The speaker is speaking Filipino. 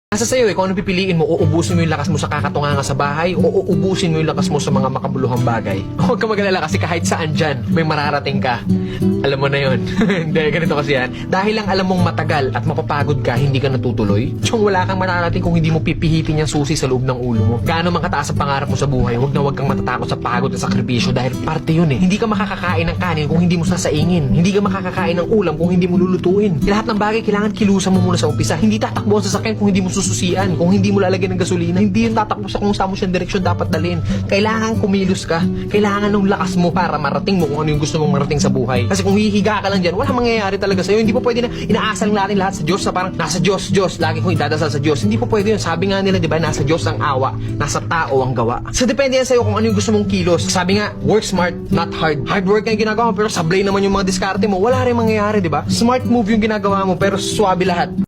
Nasa sa'yo kung ano pipiliin mo, uubusin mo yung lakas mo sa kakatunganga sa bahay o uubusin mo yung lakas mo sa mga makabuluhang bagay. Huwag ka mag-alala kasi kahit saan dyan, may mararating ka. Alam mo na yun. Hindi, ganito kasi yan. Dahil lang alam mong matagal at mapapagod ka, hindi ka natutuloy. Tsong wala kang mararating kung hindi mo pipihitin yung susi sa loob ng ulo mo. Gaano man kataas ang pangarap mo sa buhay, huwag kang matatakot sa pagod at sakripisyo dahil parte yun eh. Hindi ka makakakain ng kanin kung hindi mo sasaingin. Hindi ka makakakain ng ulam kung hindi mo lulutuin. Lahat ng bagay kailangan kilusan mo muna sa umpisa. Hindi tatakbo ang sasakyan kung hindi mo sususian. Kung hindi mo lalagyan ng gasolina, hindi yun tatakbo sa kung saan mo siyang direksyon dapat dalhin. Kailangan kumilos ka. Kailangan ng lakas mo para marating mo kung ano yung gusto mong marating sa buhay. Kasi kung hihiga ka lang dyan, wala mangyayari talaga sa'yo. Hindi po pwede na inaasal natin lahat sa Diyos na parang nasa Diyos, Diyos. Lagi kong idadasal sa Diyos. Hindi po pwede yun. Sabi nga nila, di ba, nasa Diyos ang awa, nasa tao ang gawa. So depende yan sa'yo kung ano yung gusto mong kilos. Sabi nga, work smart, not hard. Hard work yung ginagawa mo, pero sablay naman yung mga diskarte mo. Wala rin mangyayari, di ba? Smart move yung ginagawa mo, pero swabe lahat.